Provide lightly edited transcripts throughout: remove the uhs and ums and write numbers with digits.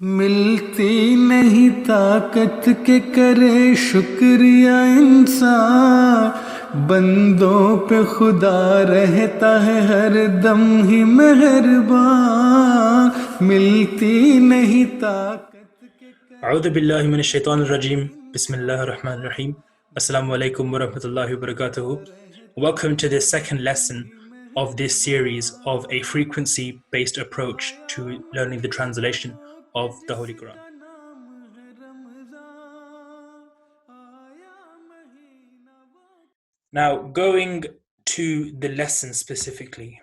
मिलती नहीं ताकत के करे शुक्रिया इंसान बंदों पे खुदा रहता है हर दम ही मेहरबान मिलती नहीं ताकत के أعوذ بالله من الشيطان الرجيم بسم الله الرحمن الرحيم Assalamu alaikum wa rahmatullahi wa barakatuhu. Welcome to the second lesson of this series of a frequency-based approach to learning the translation of the Holy Quran. जिसका नाम है रमजान आया महीना वो Now, going to the lesson specifically,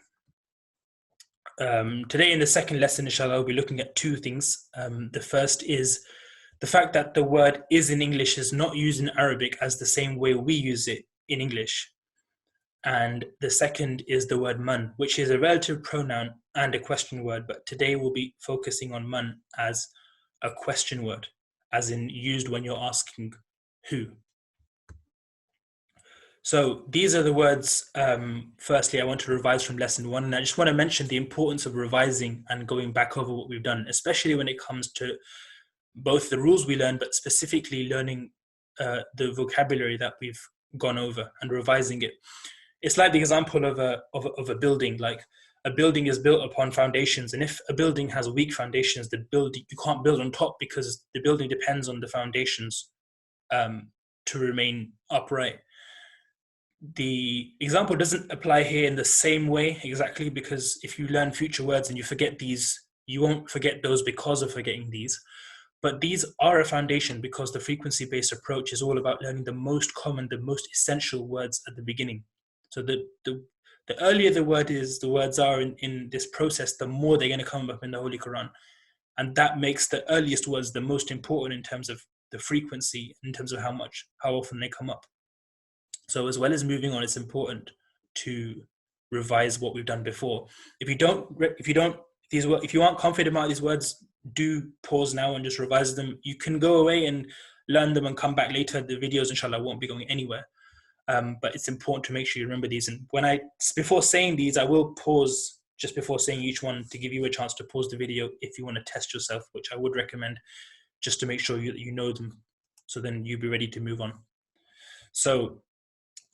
today in the second lesson, inshallah, we'll be looking at two things. The first is the fact that the word is in English is not used in Arabic as the same way we use it in English. And the second is the word man, which is a relative pronoun and a question word. But today we'll be focusing on man as a question word, as in used when you're asking who. So these are the words. Firstly, I want to revise from lesson one. And I just want to mention the importance of revising and going back over what we've done, especially when it comes to both the rules we learned, but specifically learning the vocabulary that we've gone over and revising it. It's like the example of a building. Like a building is built upon foundations, and if a building has weak foundations, you can't build on top because the building depends on the foundations to remain upright. The example doesn't apply here in the same way exactly, because if you learn future words and you forget these, you won't forget those because of forgetting these. But these are a foundation because the frequency-based approach is all about learning the most common, the most essential words at the beginning. So the earlier the words are in this process, the more they're going to come up in the Holy Quran. And that makes the earliest words the most important in terms of the frequency, in terms of how often they come up. So as well as moving on, it's important to revise what we've done before. If you aren't confident about these words, do pause now and just revise them. You can go away and learn them and come back later. The videos, inshallah, won't be going anywhere. But it's important to make sure you remember these. And before saying these, I will pause just before saying each one to give you a chance to pause the video if you want to test yourself, which I would recommend, just to make sure you know them. So then you'll be ready to move on. So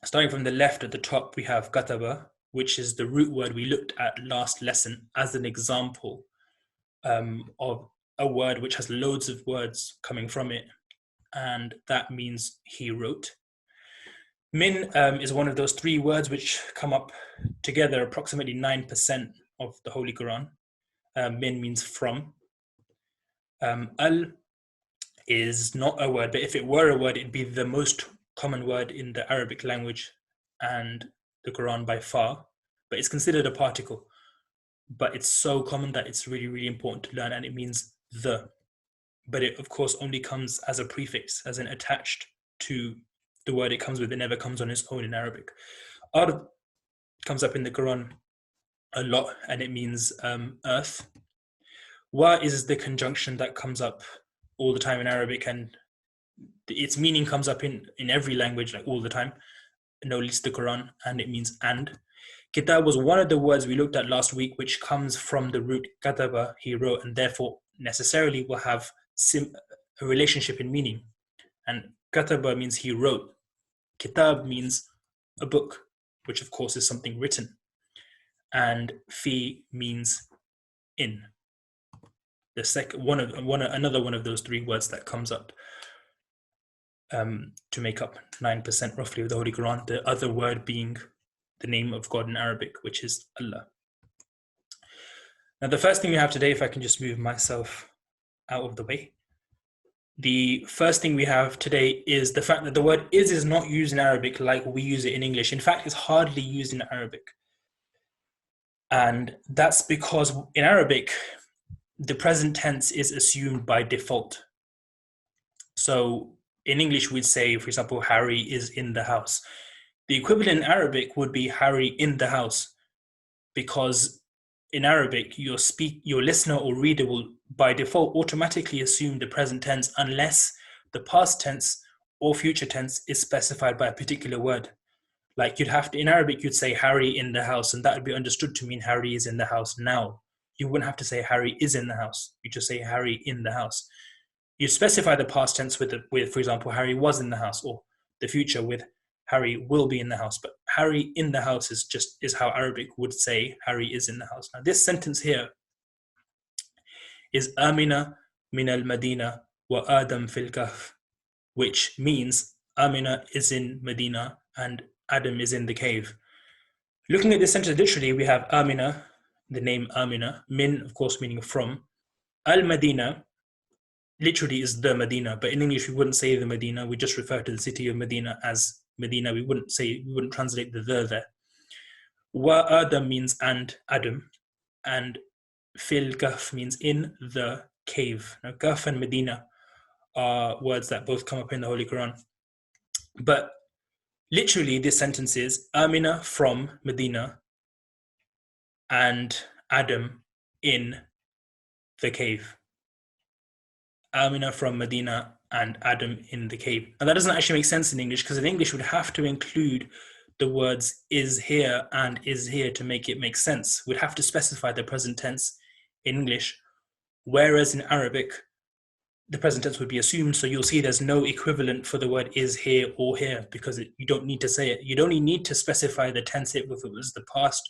starting from the left at the top, we have kataba, which is the root word we looked at last lesson as an example of a word which has loads of words coming from it, and that means he wrote. Min is one of those three words which come up together approximately 9% of the Holy Quran. Min means from. Al is not a word, but if it were a word, it'd be the most common word in the Arabic language and the Quran by far, but it's considered a particle. But it's so common that it's really, really important to learn, and it means the. But it, of course, only comes as a prefix, as an attached to the word it comes with. It never comes on its own in Arabic. Ard comes up in the Quran a lot, and it means earth. Wa is the conjunction that comes up all the time in Arabic, and its meaning comes up in every language, like all the time, no least the Quran, and it means and. Kitab was one of the words we looked at last week, which comes from the root kataba, he wrote, and therefore necessarily will have a relationship in meaning. And kataba means he wrote. Kitab means a book, which of course is something written. And fi means in. Another one of those three words that comes up to make up 9% roughly of the Holy Quran, the other word being the name of God in Arabic, which is Allah. Now, the first thing we have today, if I can just move myself out of the way, the first thing we have today is the fact that the word is not used in Arabic like we use it in English. In fact, it's hardly used in Arabic. And that's because in Arabic, the present tense is assumed by default. So in English, we'd say, for example, Harry is in the house. The equivalent in Arabic would be Harry in the house, because in Arabic, your listener or reader will by default automatically assume the present tense unless the past tense or future tense is specified by a particular word. Like in Arabic, you'd say Harry in the house, and that would be understood to mean Harry is in the house now. you wouldn't have to say Harry is in the house. You just say Harry in the house. You specify the past tense with, for example, Harry was in the house, or the future with Harry will be in the house. But Harry in the house is how Arabic would say Harry is in the house. Now this sentence here is Amina min al-Madina wa Adam fil kahf, which means Amina is in Medina and Adam is in the cave. Looking at this sentence literally, we have Amina, the name Amina, min, of course, meaning from. Al-Madina literally is the Medina, but in English we wouldn't say the Medina, we just refer to the city of Medina as Medina. We wouldn't translate the there. Wa Adam means and Adam, and fil kahf means in the cave. Now kahf and Medina are words that both come up in the Holy Quran. But literally this sentence is Amina from Medina and Adam in the cave. Amina from Medina and Adam in the cave. And that doesn't actually make sense in English, because in English we'd have to include the words is here and is here to make it make sense. We'd have to specify the present tense in English, whereas in Arabic, the present tense would be assumed. So you'll see there's no equivalent for the word is here or here, because you don't need to say it. You'd only need to specify the tense if it was the past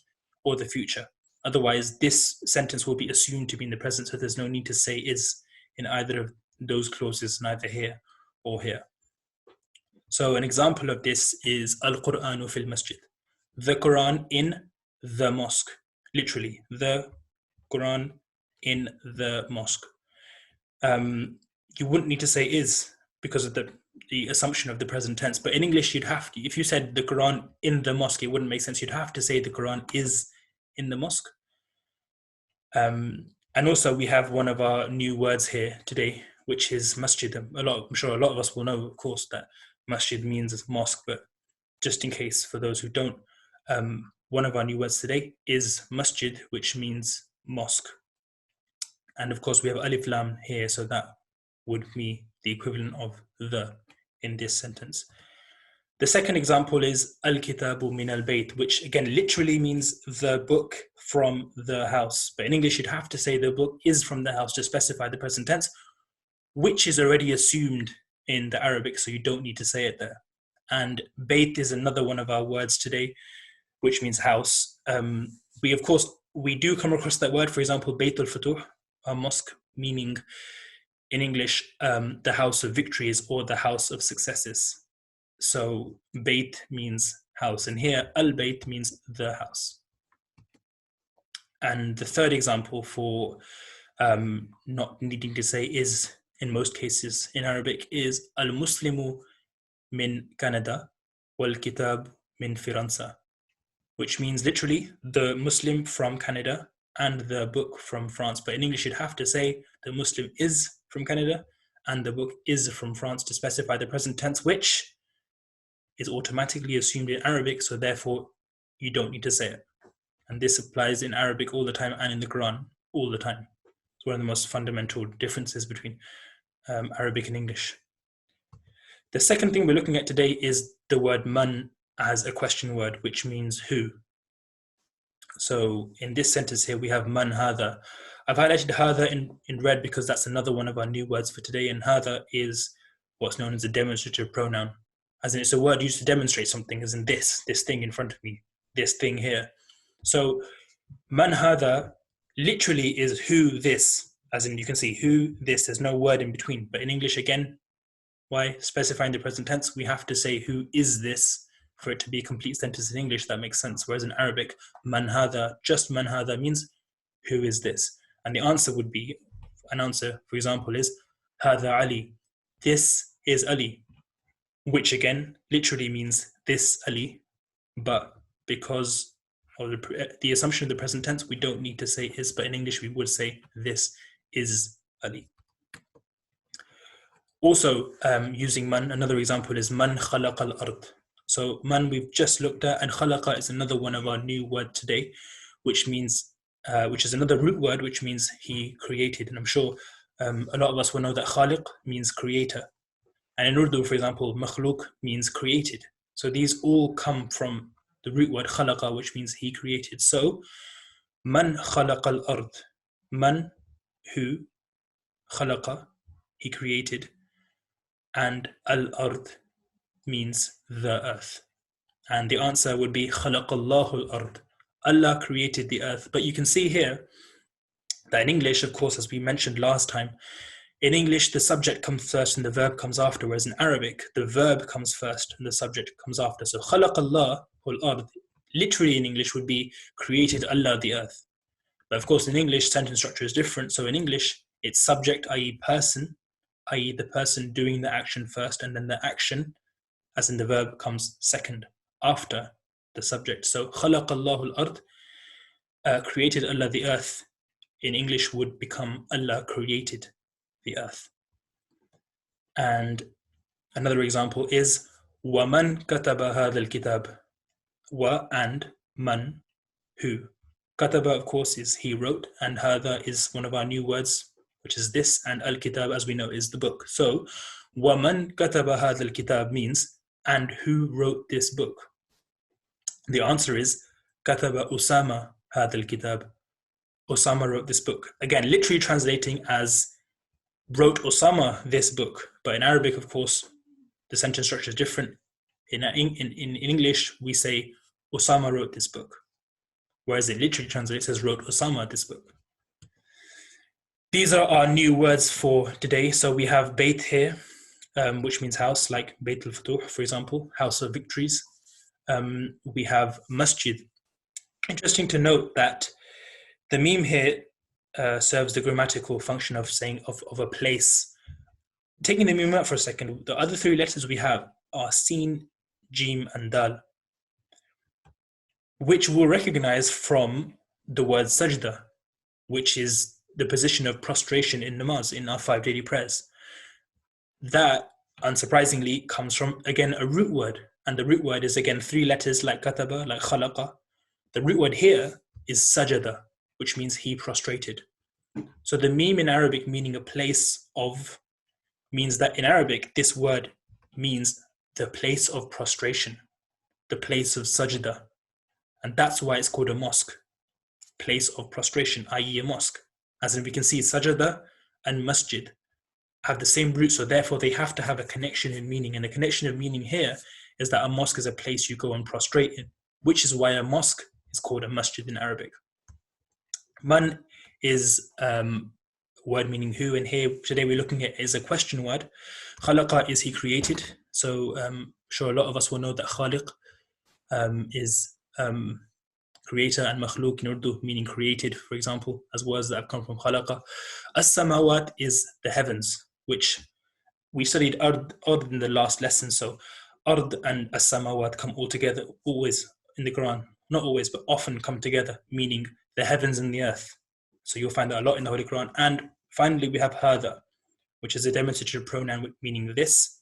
or the future. Otherwise, this sentence will be assumed to be in the present, so there's no need to say is in either of those clauses, neither here or here. So an example of this is Al-Qur'anu fil masjid, the Quran in the mosque. Literally, the Quran in the mosque. You wouldn't need to say is because of the assumption of the present tense. But in English, you'd have to, if you said the Quran in the mosque, it wouldn't make sense. You'd have to say the Quran is in the mosque. And also we have one of our new words here today, which is masjid. I'm sure a lot of us will know, of course, that masjid means mosque, but just in case for those who don't, one of our new words today is masjid, which means mosque. And of course we have alif lam here, so that would be the equivalent of the in this sentence. The second example is al-kitabu min al-bayt, which again literally means the book from the house. But in English, you'd have to say the book is from the house to specify the present tense, which is already assumed in the Arabic, so you don't need to say it there. And bayt is another one of our words today, which means house. We do come across that word, for example, Bayt al-Futuh, a mosque, meaning in English, the house of victories or the house of successes. So Bayt means house, and here al-Bayt means the house. And the third example for not needing to say is in most cases in Arabic is al-Muslimu min Canada wal-Kitab min Firanza, which means literally the Muslim from Canada and the book from France. But in English, you'd have to say the Muslim is from Canada and the book is from France to specify the present tense, which is automatically assumed in Arabic, so therefore you don't need to say it. And this applies in Arabic all the time and in the Quran all the time. It's one of the most fundamental differences between Arabic and English. The second thing we're looking at today is the word man as a question word, which means who. So in this sentence here, we have man hadha. I've highlighted hadha in red because that's another one of our new words for today. And hadha is what's known as a demonstrative pronoun. As in, it's a word used to demonstrate something, as in this thing in front of me, this thing here. So man hadha literally is who this, as in you can see who this, there's no word in between. But in English, again, why specifying the present tense, we have to say who is this for it to be a complete sentence in English that makes sense. Whereas in Arabic, man hadha, just man hadha means who is this? And the answer would be, an answer, for example, is hadha Ali, this is Ali, which again literally means this Ali, but because of the assumption of the present tense, we don't need to say is, but in English we would say this is Ali. Also, using man, another example is man khalaqa al-ard. So man we've just looked at, and khalaqa is another one of our new word today, which means, which is another root word, which means he created. And I'm sure a lot of us will know that khaliq means creator. And in Urdu, for example, makhluk means created. So these all come from the root word khalaqa, which means he created. So man khalaqa al-ard, Man, who, khalaqa, he created, and al-ard means the earth. And the answer would be khalaqallahu al-ard. Allah created the earth. But you can see here that in English, of course, as we mentioned last time, in English, the subject comes first and the verb comes after, whereas in Arabic, the verb comes first and the subject comes after. So khalaqallahu al-ard, literally in English, would be created Allah the earth. But of course, in English, sentence structure is different. So in English, it's subject, i.e. person, i.e. the person doing the action first, and then the action, as in the verb, comes second, after the subject. So khalaqallahu al-ard, created Allah the earth, in English would become Allah created the earth. And another example is وَمَنْ كَتَبَ هَذَا الْكِتَابِ. Wa and man, who. Kataba, of course, is he wrote, and hadha is one of our new words, which is this, and al-kitab, as we know, is the book. So, وَمَنْ كَتَبَ هَذَا الْكِتَابِ means, and who wrote this book? The answer is, كَتَبَ أُسَامَ هَذَا الْكِتَابِ. Osama wrote this book. Again, literally translating as, wrote Osama this book. But in Arabic, of course, the sentence structure is different. In English, we say, Osama wrote this book. Whereas it literally translates as, wrote Osama this book. These are our new words for today. So we have Bayt here, which means house, like Bayt al-Futuh, for example, house of victories. We have Masjid. Interesting to note that the meme here serves the grammatical function of saying of a place. Taking the meme out for a second, the other three letters we have are Sin, Jim, and Dal, which we'll recognize from the word sajda, which is the position of prostration in namaz, in our 5 daily prayers. That, unsurprisingly, comes from, again, a root word. And the root word is, again, 3 letters like kataba, like khalaqa. The root word here is sajada, which means he prostrated. So the meme in Arabic meaning a place of, means that in Arabic, this word means the place of prostration, the place of sajda. And that's why it's called a mosque, place of prostration, i.e. a mosque. As in we can see sajada and masjid have the same root, so therefore they have to have a connection in meaning. And the connection of meaning here is that a mosque is a place you go and prostrate in, which is why a mosque is called a masjid in Arabic. Man is word meaning who, and here today we're looking at is a question word. Khalaqa is he created. So sure, a lot of us will know that khaliq is creator, and makhluk in Urdu meaning created, for example, as words that have come from khalaqa. As-samawat is the heavens, which we studied ard in the last lesson. So ard and as-samawat come all together, always in the Quran, not always, but often come together, meaning the heavens and the earth. So you'll find that a lot in the Holy Quran. And finally, we have hadha, which is a demonstrative pronoun meaning this.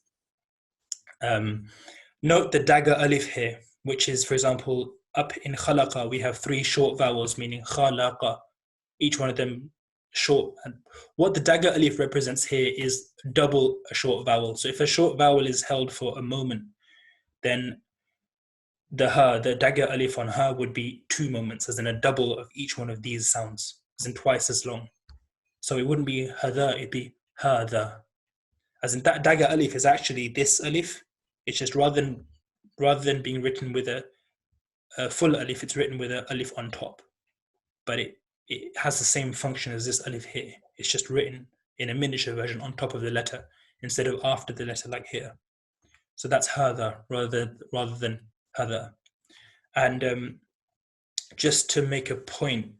Note the dagger alif here, which is, for example, up in khalaqa, we have 3 short vowels, meaning khalaqa, each one of them short. And what the dagger alif represents here is double a short vowel. So if a short vowel is held for a moment, then the dagger alif on ha would be 2 moments, as in a double of each one of these sounds, as in twice as long. So it wouldn't be hadha, it'd be hadha. As in that dagger alif is actually this alif. It's just rather than being written with a full alif, it's written with an alif on top. But it has the same function as this alif here. It's just written in a miniature version on top of the letter instead of after the letter like here. So that's hadha rather than hadha. And just to make a point,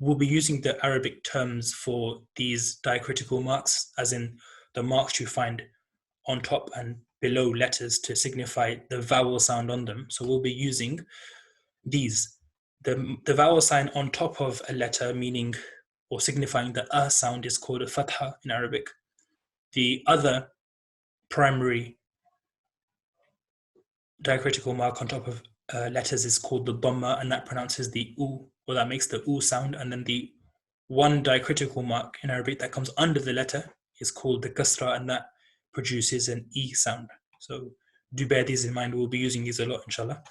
we'll be using the Arabic terms for these diacritical marks, as in the marks you find on top and below letters to signify the vowel sound on them. So we'll be using these. The vowel sign on top of a letter, meaning or signifying the a sound, is called a fatha in Arabic. The other primary diacritical mark on top of letters is called the dhamma, and that pronounces the u, or that makes the u sound. And then the one diacritical mark in Arabic that comes under the letter is called the kasra, and that produces an e sound. So do bear these in mind. We'll be using these a lot, inshallah.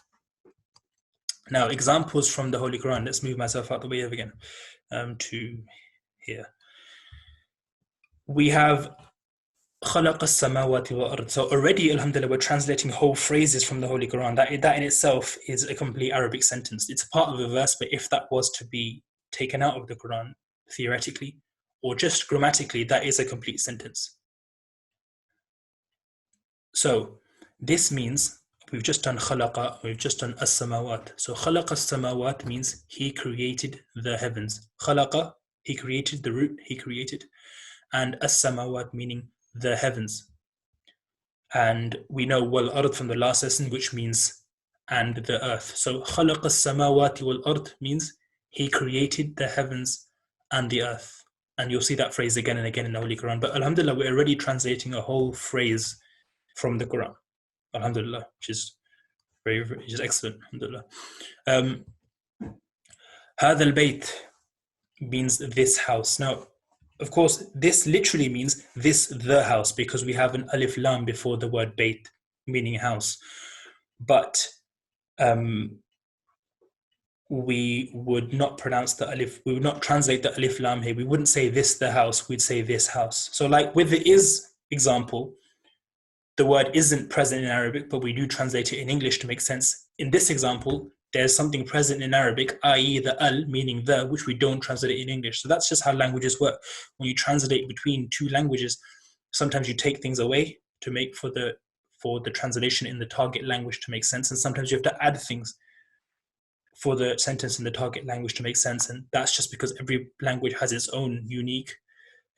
Now, examples from the Holy Quran. Let's move myself out the way again. to here. We have خلق السماوات والأرض. So already, alhamdulillah, we're translating whole phrases from the Holy Quran. That in itself is a complete Arabic sentence. It's a part of a verse, but if that was to be taken out of the Quran, theoretically, or just grammatically, that is a complete sentence. So this means we've just done khalaqa, we've just done as-samawat. So khalaqa as-samawat means he created the heavens. Khalaqa, he created the root, he created. And as-samawat meaning the heavens. And we know wal ard from the last lesson, which means and the earth. So khalaqa as-samawati wal ard means he created the heavens and the earth. And you'll see that phrase again and again in the Holy Quran. But alhamdulillah, we're already translating a whole phrase from the Quran. Alhamdulillah, which is excellent. Alhamdulillah. هذا البيت means this house. Now, of course, this literally means the house, because we have an alif lam before the word bayt, meaning house. But we would not pronounce the alif, we would not translate the alif lam here. We wouldn't say this the house, we'd say this house. So like with the is example, the word isn't present in Arabic, but we do translate it in English to make sense. In this example, there's something present in Arabic, i.e. the al, meaning the, which we don't translate in English. So that's just how languages work. When you translate between two languages, sometimes you take things away to make for the translation in the target language to make sense. And sometimes you have to add things for the sentence in the target language to make sense. And that's just because every language has its own unique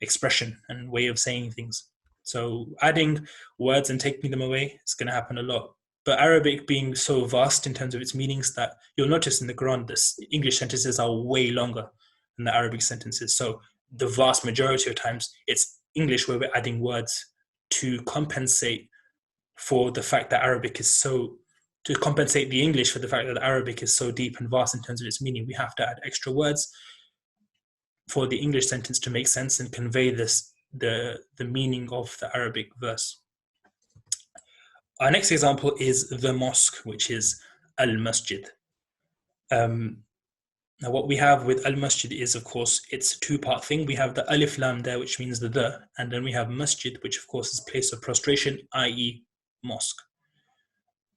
expression and way of saying things. So adding words and taking them away is going to happen a lot. But Arabic being so vast in terms of its meanings, that you'll notice in the Quran, the English sentences are way longer than the Arabic sentences. So the vast majority of times, it's English where we're adding words to compensate for the fact that to compensate the English for the fact that Arabic is so deep and vast in terms of its meaning. We have to add extra words for the English sentence to make sense and convey the meaning of the Arabic verse. Our next example is the mosque, which is al-masjid. Now what we have with al-masjid is, of course, it's a two-part thing. We have the alif lam there, which means the, and then we have masjid, which of course is place of prostration, i.e. mosque.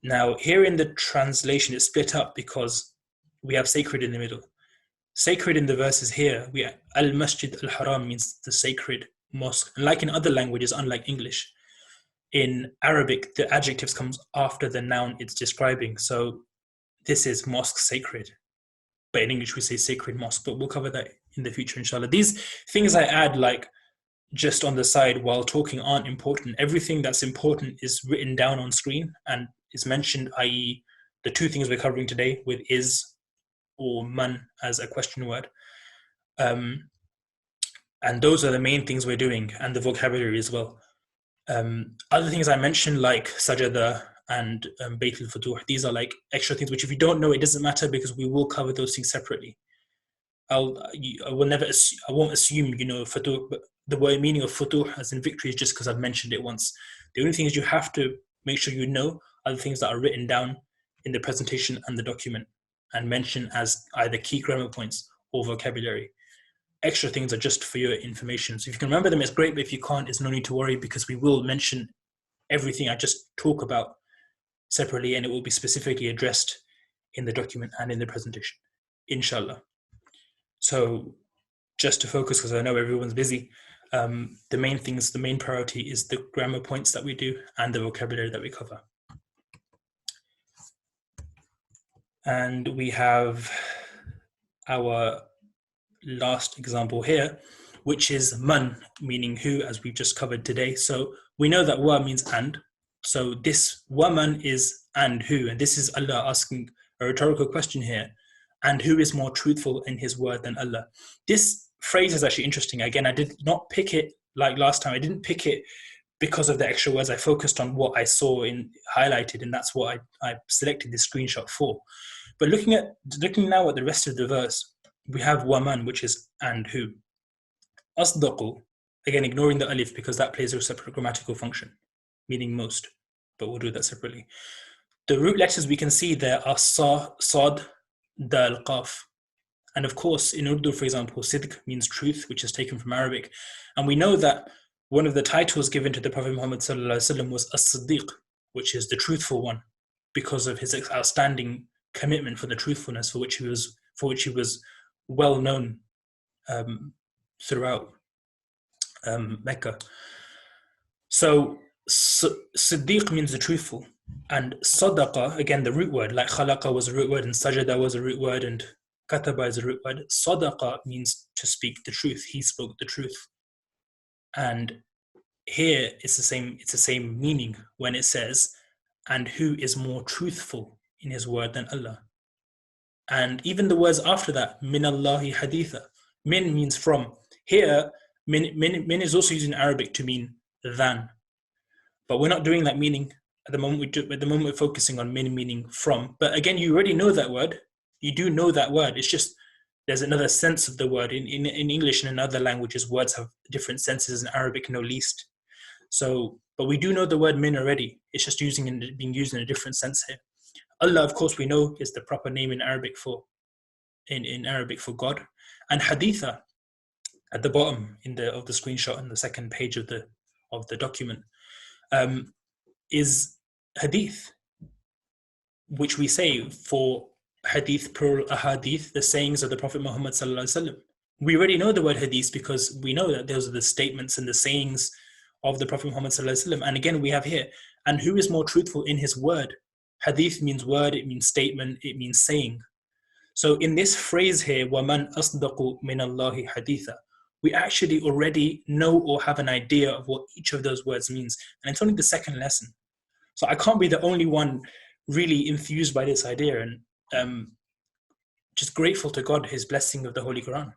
Now here in the translation, it's split up because we have sacred in the middle. Sacred in the verses here, al-masjid al-haram means the sacred mosque. And like in other languages, unlike English, in Arabic, the adjectives comes after the noun it's describing. So this is mosque sacred. But in English, we say sacred mosque. But we'll cover that in the future, inshallah. These things I add like just on the side while talking aren't important. Everything that's important is written down on screen and is mentioned, i.e. the two things we're covering today with is or man as a question word. And those are the main things we're doing, and the vocabulary as well. Other things I mentioned like sajada and Bayt al-Futuh, these are like extra things which if you don't know, it doesn't matter because we will cover those things separately. I won't assume you know Futuh, but the word meaning of Futuh as in victory is just because I've mentioned it once. The only thing is you have to make sure you know are the things that are written down in the presentation and the document and mentioned as either key grammar points or vocabulary. Extra things are just for your information. So if you can remember them, it's great, but if you can't, it's no need to worry because we will mention everything I just talk about separately and it will be specifically addressed in the document and in the presentation, inshallah. So just to focus, because I know everyone's busy, the main priority is the grammar points that we do and the vocabulary that we cover. And we have our last example here, which is man, meaning who, as we've just covered today. So we know that wa means and. So this wa man is and who, and this is Allah asking a rhetorical question here. And who is more truthful in his word than Allah? This phrase is actually interesting. Again, I did not pick it like last time. I didn't pick it because of the extra words. I focused on what I saw highlighted, and that's what I selected this screenshot for. But looking now at the rest of the verse, we have waman, which is and who. Asdaqu, again, ignoring the alif because that plays a separate grammatical function, meaning most, but we'll do that separately. The root letters we can see there are sa, sad, dal, qaf. And of course, in Urdu, for example, sidq means truth, which is taken from Arabic. And we know that one of the titles given to the Prophet Muhammad was As-Siddiq, which is the truthful one, because of his outstanding commitment for the truthfulness for which he was well known throughout Mecca. So Siddiq means the truthful, and Sadaqa, again the root word, like khalaqa was a root word, and sajada was a root word, and kataba is a root word. Sadaqa means to speak the truth. He spoke the truth. And here it's the same meaning when it says, and who is more truthful in his word than Allah. And even the words after that, min Allahi haditha. Min means from. Here, min is also used in Arabic to mean than. But we're not doing that meaning at the moment. At the moment, we're focusing on min meaning from. But again, you already know that word. You do know that word. It's just there's another sense of the word. In English and in other languages, words have different senses. In Arabic, no least. So, but we do know the word min already. It's just being used in a different sense here. Allah, of course, we know is the proper name in Arabic for God. And haditha at the bottom of the screenshot on the second page of the document is hadith, which we say for hadith, plural ahadith, the sayings of the Prophet Muhammad sallallahu alaihi wasallam. We already know the word hadith because we know that those are the statements and the sayings of the Prophet Muhammad sallallahu alaihi wasallam. And again, we have here, and who is more truthful in his word? Hadith means word, it means statement, it means saying. So in this phrase here, وَمَنْ أَصْدَقُ مِنَ اللَّهِ حَدِيثًا, we actually already know or have an idea of what each of those words means. And it's only the second lesson. So I can't be the only one really enthused by this idea, and just grateful to God, his blessing of the Holy Quran,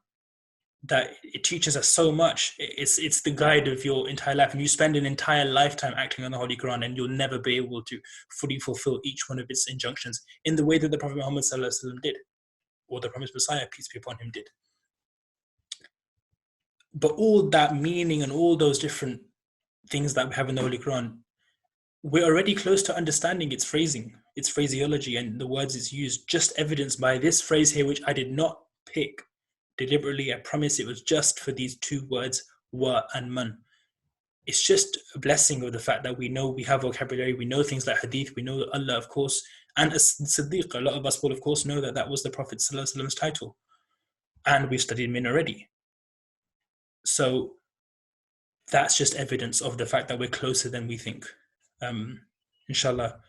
that it teaches us so much. It's the guide of your entire life, and you spend an entire lifetime acting on the Holy Quran, and you'll never be able to fully fulfill each one of its injunctions in the way that the Prophet Muhammad sallallahu alaihi wasallam did, or the promised Messiah, peace be upon him, did. But all that meaning and all those different things that we have in the Holy Quran, we're already close to understanding its phrasing, its phraseology, and the words it's used, just evidenced by this phrase here, which I did not pick deliberately. I promise it was just for these two words, wa and man. It's just a blessing of the fact that we know we have vocabulary, we know things like hadith, we know Allah, of course, and as Siddiq. A lot of us will, of course, know that that was the Prophet ﷺ's title, and we've studied min already. So that's just evidence of the fact that we're closer than we think. Inshallah,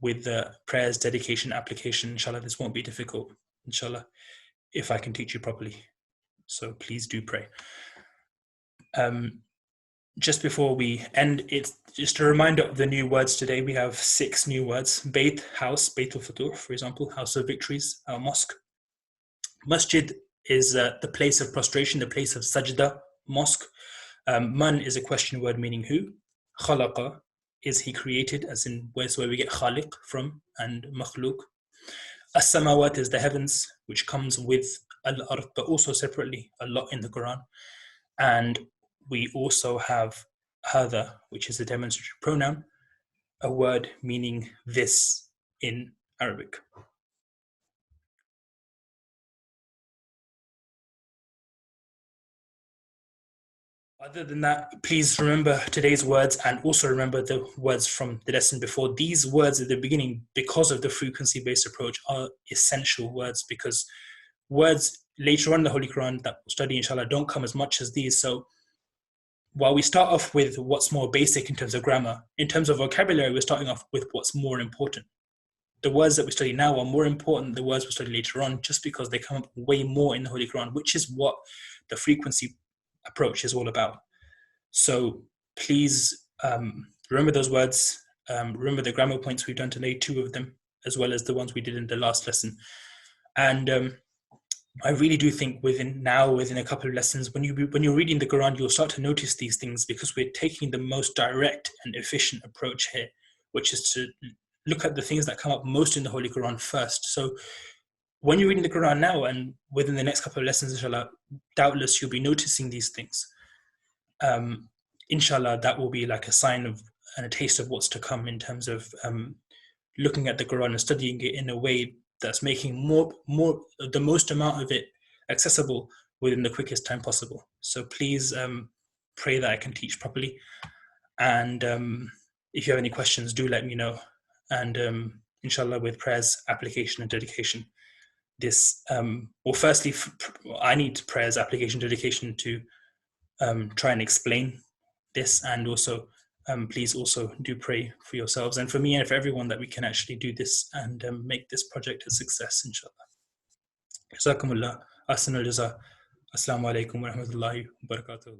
with the prayers, dedication, application, inshallah, this won't be difficult, inshallah, if I can teach you properly. So please do pray. Just before we end, it's just a reminder of the new words today. We have 6 new words. Bayt, house, Bayt al-Futuh, for example, house of victories, our mosque. Masjid is the place of prostration, the place of sajda, mosque. Man is a question word meaning who. Khalaqa is he created, as in where we get khaliq from, and makhluk. As-samawat is the heavens, which comes with al-ard, but also separately a lot in the Quran. And we also have hadha, which is a demonstrative pronoun, a word meaning this in Arabic. Other than that, please remember today's words, and also remember the words from the lesson before. These words at the beginning, because of the frequency-based approach, are essential words, because words later on in the Holy Quran that we'll study, inshallah, don't come as much as these. So while we start off with what's more basic in terms of grammar, in terms of vocabulary, we're starting off with what's more important. The words that we study now are more important than the words we study later on, just because they come up way more in the Holy Quran, which is what the frequency approach is all about. So please remember those words, remember the grammar points we've done today, 2 of them, as well as the ones we did in the last lesson. And I really do think within a couple of lessons, when you're reading the Quran, you'll start to notice these things, because we're taking the most direct and efficient approach here, which is to look at the things that come up most in the Holy Quran first. So when you're reading the Quran now, and within the next couple of lessons, inshallah, doubtless you'll be noticing these things. Inshallah, that will be like a sign of and a taste of what's to come in terms of looking at the Quran and studying it in a way that's making the most amount of it accessible within the quickest time possible. So please pray that I can teach properly. And if you have any questions, do let me know. And inshallah, with prayers, application, and dedication, this well, firstly, I need prayers, application, dedication to try and explain this, and also please also do pray for yourselves and for me and for everyone that we can actually do this and make this project a success, inshallah. Jazakumullah. Ahsanul jaza. Assalamu alaikum wa rahmatullahi wa barakatuh.